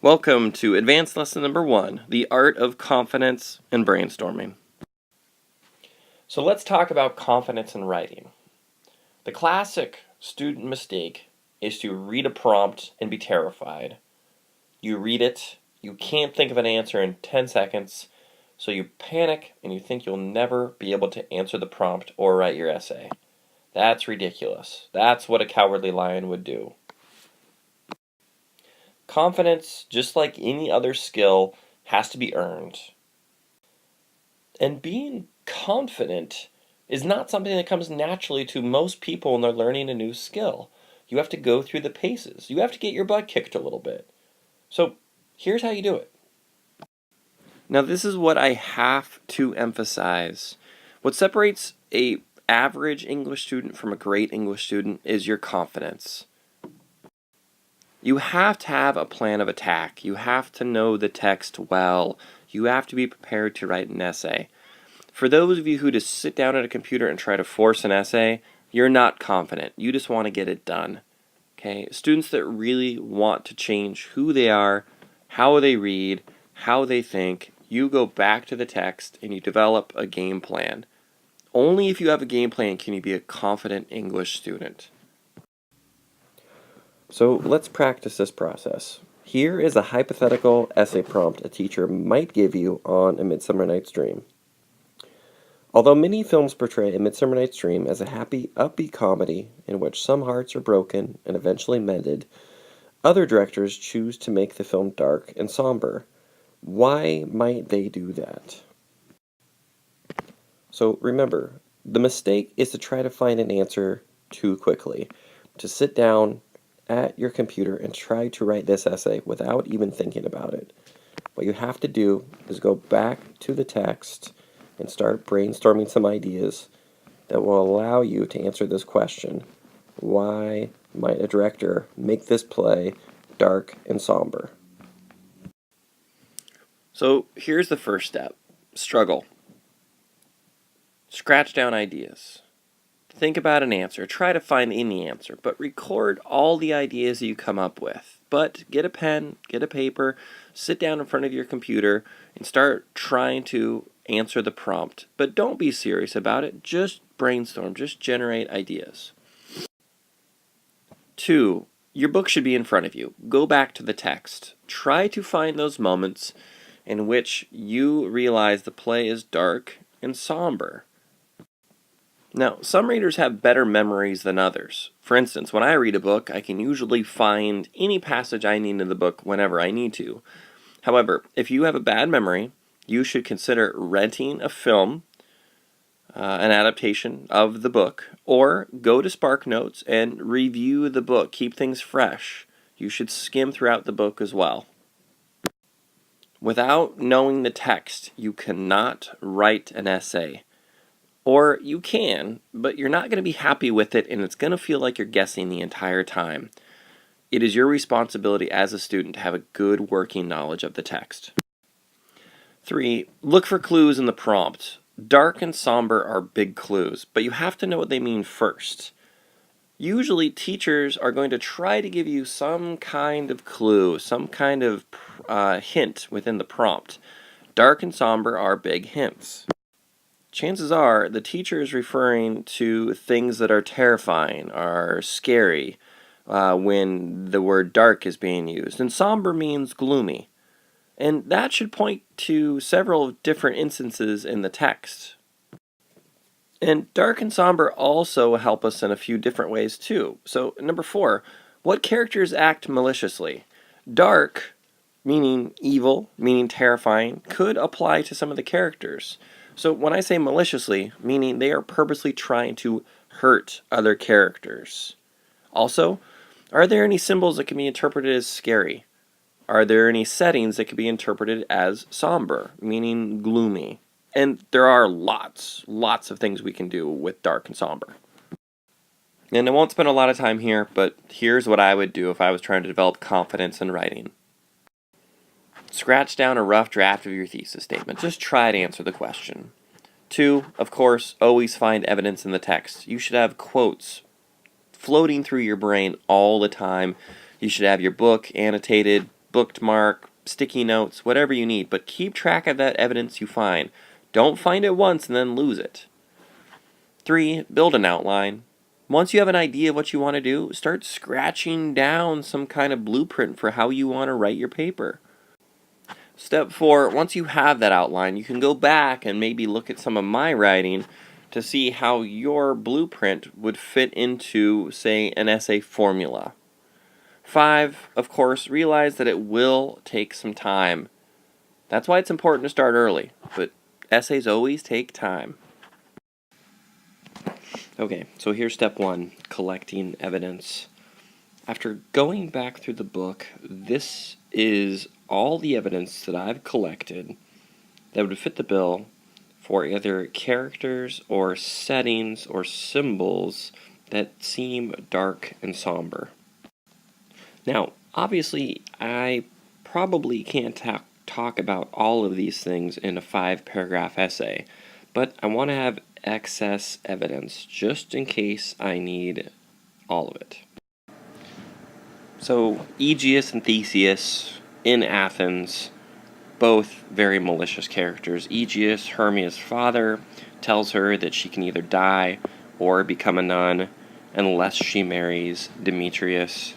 Welcome to Advanced Lesson Number 1, The Art of Confidence and Brainstorming. So let's talk about confidence in writing. The classic student mistake is to read a prompt and be terrified. You read it, you can't think of an answer in 10 seconds, so you panic and you think you'll never be able to answer the prompt or write your essay. That's ridiculous. That's what a cowardly lion would do. Confidence, just like any other skill, has to be earned. And being confident is not something that comes naturally to most people when they're learning a new skill. You have to go through the paces. You have to get your butt kicked a little bit. So here's how you do it. Now this is what I have to emphasize. What separates an average English student from a great English student is your confidence. You have to have a plan of attack. You have to know the text well. You have to be prepared to write an essay. For those of you who just sit down at a computer and try to force an essay, you're not confident. You just want to get it done. Okay? Students that really want to change who they are, how they read, how they think, you go back to the text and you develop a game plan. Only if you have a game plan can you be a confident English student. So let's practice this process. Here is a hypothetical essay prompt a teacher might give you on A Midsummer Night's Dream. Although many films portray A Midsummer Night's Dream as a happy, upbeat comedy in which some hearts are broken and eventually mended, other directors choose to make the film dark and somber. Why might they do that? So remember, the mistake is to try to find an answer too quickly, to sit down at your computer and try to write this essay without even thinking about it. What you have to do is go back to the text and start brainstorming some ideas that will allow you to answer this question. Why might a director make this play dark and somber? So here's the first step. Struggle. Scratch down ideas. Think about an answer. Try to find any answer, but record all the ideas you come up with. But get a pen, get a paper, sit down in front of your computer, and start trying to answer the prompt. But don't be serious about it. Just brainstorm. Just generate ideas. 2. Your book should be in front of you. Go back to the text. Try to find those moments in which you realize the play is dark and somber. Now, some readers have better memories than others. For instance, when I read a book, I can usually find any passage I need in the book whenever I need to. However, if you have a bad memory, you should consider renting a film, an adaptation of the book, or go to SparkNotes and review the book. Keep things fresh. You should skim throughout the book as well. Without knowing the text, you cannot write an essay. Or you can, but you're not going to be happy with it and it's going to feel like you're guessing the entire time. It is your responsibility as a student to have a good working knowledge of the text. 3. Look for clues in the prompt. Dark and somber are big clues, but you have to know what they mean first. Usually teachers are going to try to give you some kind of clue, some kind of hint within the prompt. Dark and somber are big hints. Chances are the teacher is referring to things that are terrifying, are scary, when the word dark is being used. And somber means gloomy. And that should point to several different instances in the text. And dark and somber also help us in a few different ways too. So number 4, what characters act maliciously? Dark, meaning evil, meaning terrifying, could apply to some of the characters. So when I say maliciously, meaning they are purposely trying to hurt other characters. Also, are there any symbols that can be interpreted as scary? Are there any settings that can be interpreted as somber, meaning gloomy? And there are lots of things we can do with dark and somber. And I won't spend a lot of time here, but here's what I would do if I was trying to develop confidence in writing. Scratch down a rough draft of your thesis statement. Just try to answer the question. 2, of course, always find evidence in the text. You should have quotes floating through your brain all the time. You should have your book annotated bookmark, sticky notes, whatever you need, but keep track of that evidence you find. Don't find it once and then lose it. 3. Build an outline. Once you have an idea of what you want to do, start scratching down some kind of blueprint for how you want to write your paper. Step 4, once you have that outline, you can go back and maybe look at some of my writing to see how your blueprint would fit into, say, an essay formula. 5, of course, realize that it will take some time. That's why it's important to start early, but essays always take time. Okay, so here's step 1, collecting evidence. After going back through the book, this is all the evidence that I've collected that would fit the bill for either characters or settings or symbols that seem dark and somber. Now, obviously, I probably can't talk about all of these things in a 5-paragraph essay, but I want to have excess evidence just in case I need all of it. So, Aegeus and Theseus in Athens, both very malicious characters. Aegeus, Hermia's father, tells her that she can either die or become a nun unless she marries Demetrius.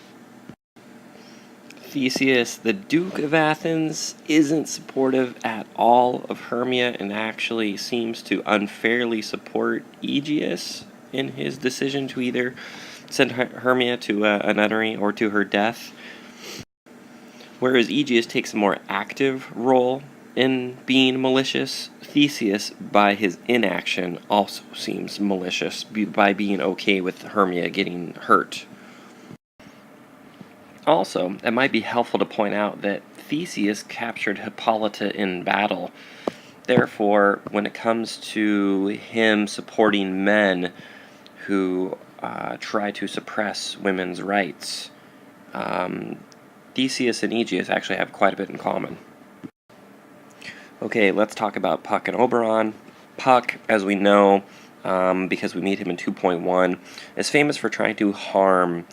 Theseus, the Duke of Athens, isn't supportive at all of Hermia and actually seems to unfairly support Aegeus in his decision to either send Hermia to a nunnery or to her death. Whereas Aegeus takes a more active role in being malicious, Theseus, by his inaction, also seems malicious by being okay with Hermia getting hurt. Also, it might be helpful to point out that Theseus captured Hippolyta in battle. Therefore, when it comes to him supporting men who try to suppress women's rights, Theseus and Aegeus actually have quite a bit in common. Okay, let's talk about Puck and Oberon. Puck, as we know, because we meet him in 2.1, is famous for trying to harm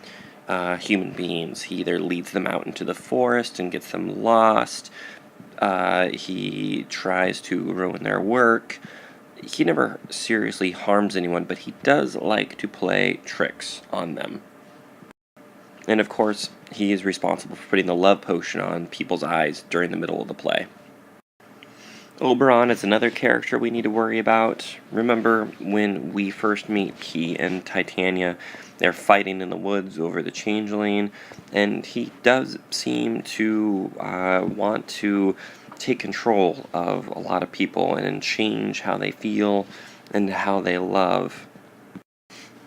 human beings. He either leads them out into the forest and gets them lost. He tries to ruin their work. He never seriously harms anyone, but he does like to play tricks on them. And of course, he is responsible for putting the love potion on people's eyes during the middle of the play. Oberon is another character we need to worry about. Remember when we first meet he and Titania, they're fighting in the woods over the changeling, and he does seem to want to take control of a lot of people and change how they feel and how they love.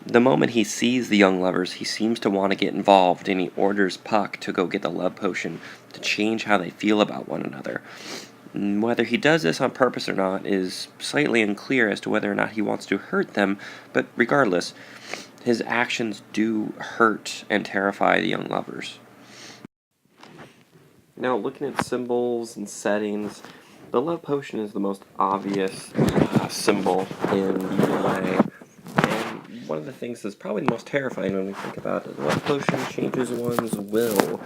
The moment he sees the young lovers, he seems to want to get involved, and he orders Puck to go get the love potion to change how they feel about one another. Whether he does this on purpose or not is slightly unclear as to whether or not he wants to hurt them, but regardless, his actions do hurt and terrify the young lovers. Now, looking at symbols and settings, the love potion is the most obvious symbol in the way. And one of the things that's probably the most terrifying when we think about it, the love potion changes one's will.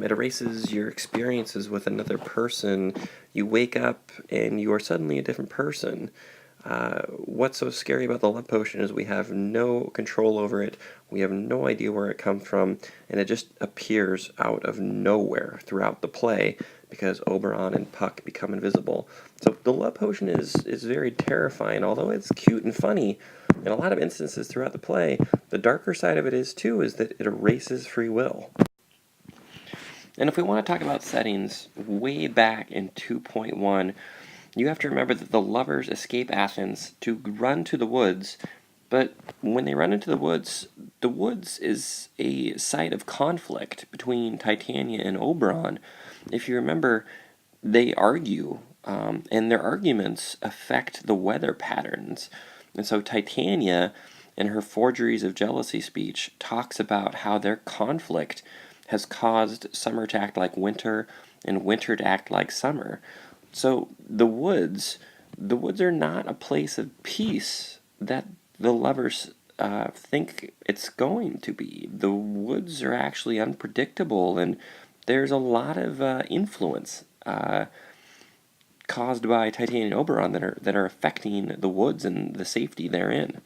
It erases your experiences with another person. You wake up and you are suddenly a different person. What's so scary about the love potion is we have no control over it, we have no idea where it comes from, and it just appears out of nowhere throughout the play because Oberon and Puck become invisible. So the love potion is very terrifying, although it's cute and funny. In a lot of instances throughout the play, the darker side of it is that it erases free will. And if we want to talk about settings, way back in 2.1, you have to remember that the lovers escape Athens to run to the woods, but when they run into the woods is a site of conflict between Titania and Oberon. If you remember, they argue, and their arguments affect the weather patterns. And so Titania, in her Forgeries of Jealousy speech, talks about how their conflict has caused summer to act like winter and winter to act like summer. So the woods are not a place of peace that the lovers think it's going to be. The woods are actually unpredictable and there's a lot of influence caused by titanium and oberon that are affecting the woods and the safety therein.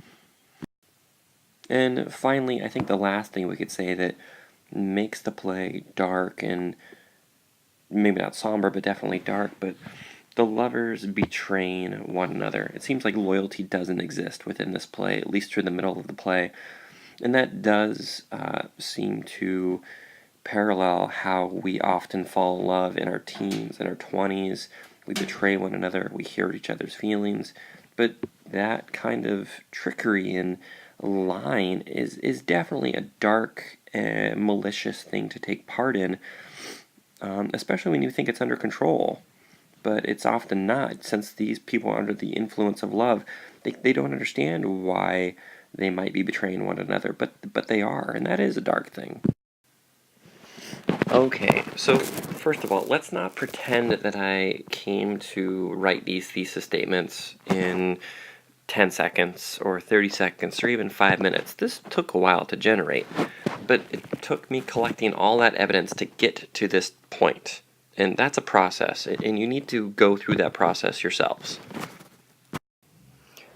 And finally, I think the last thing we could say that makes the play dark, and maybe not somber, but definitely dark, but the lovers betraying one another. It seems like loyalty doesn't exist within this play, at least through the middle of the play. And that does seem to parallel how we often fall in love in our teens, in our 20s. We betray one another, we hurt each other's feelings. But that kind of trickery and lying is definitely a dark, malicious thing to take part in, especially when you think it's under control. But it's often not, since these people are under the influence of love. They don't understand why they might be betraying one another, but they are, and that is a dark thing. Okay, so first of all, let's not pretend that I came to write these thesis statements in 10 seconds or 30 seconds or even 5 minutes. This took a while to generate, but it took me collecting all that evidence to get to this point. And that's a process, and you need to go through that process yourselves.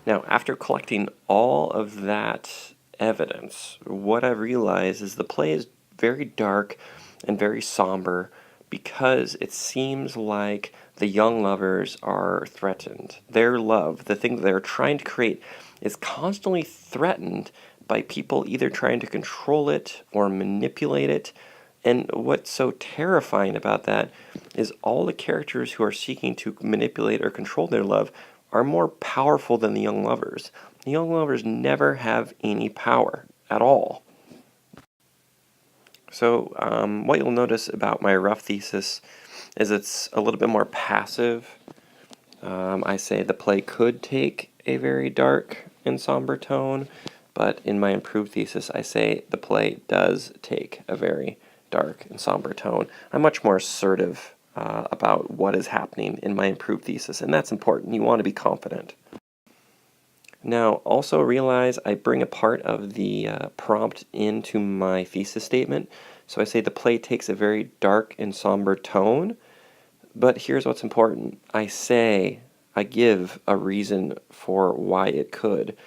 Now, after collecting all of that evidence, what I realized is the play is very dark and very somber because it seems like the young lovers are threatened. Their love, the thing that they're trying to create, is constantly threatened by people either trying to control it or manipulate it. And what's so terrifying about that is all the characters who are seeking to manipulate or control their love are more powerful than the young lovers. The young lovers never have any power at all. So what you'll notice about my rough thesis is it's a little bit more passive. I say the play could take a very dark and somber tone, but in my improved thesis I say the play does take a very dark and somber tone. I'm much more assertive about what is happening in my improved thesis, and that's important. You want to be confident. Now, also realize I bring a part of the prompt into my thesis statement. So I say the play takes a very dark and somber tone, but here's what's important. I give a reason for why it could,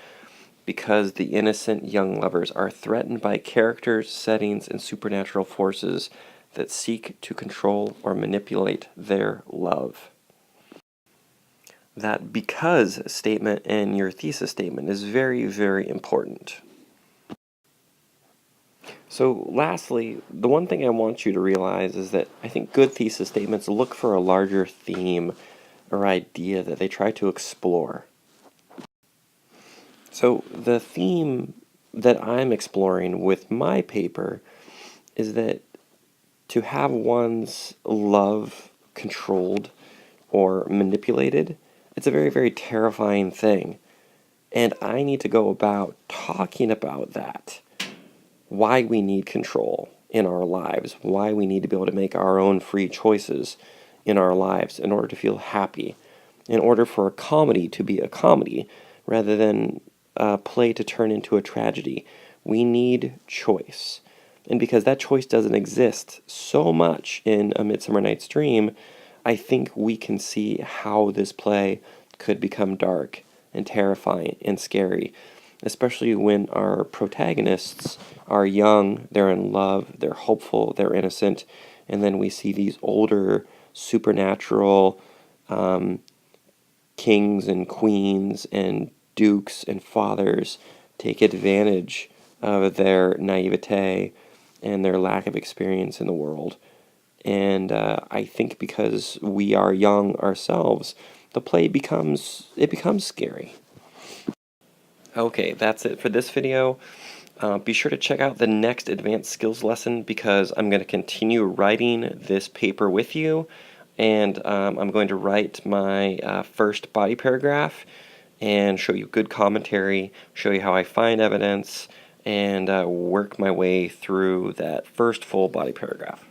because the innocent young lovers are threatened by characters, settings, and supernatural forces that seek to control or manipulate their love. That because statement in your thesis statement is very, very important. So lastly, the one thing I want you to realize is that I think good thesis statements look for a larger theme or idea that they try to explore. So the theme that I'm exploring with my paper is that to have one's love controlled or manipulated, it's a very, very terrifying thing. And I need to go about talking about that. Why we need control in our lives, why we need to be able to make our own free choices in our lives in order to feel happy, in order for a comedy to be a comedy rather than a play to turn into a tragedy. We need choice. And because that choice doesn't exist so much in A Midsummer Night's Dream, I think we can see how this play could become dark and terrifying and scary, especially when our protagonists are young, they're in love, they're hopeful, they're innocent, and then we see these older, supernatural kings and queens and dukes and fathers take advantage of their naivete and their lack of experience in the world. And I think because we are young ourselves, the play becomes scary. Okay, that's it for this video. Be sure to check out the next advanced skills lesson because I'm going to continue writing this paper with you, and I'm going to write my first body paragraph and show you good commentary, show you how I find evidence, and work my way through that first full body paragraph.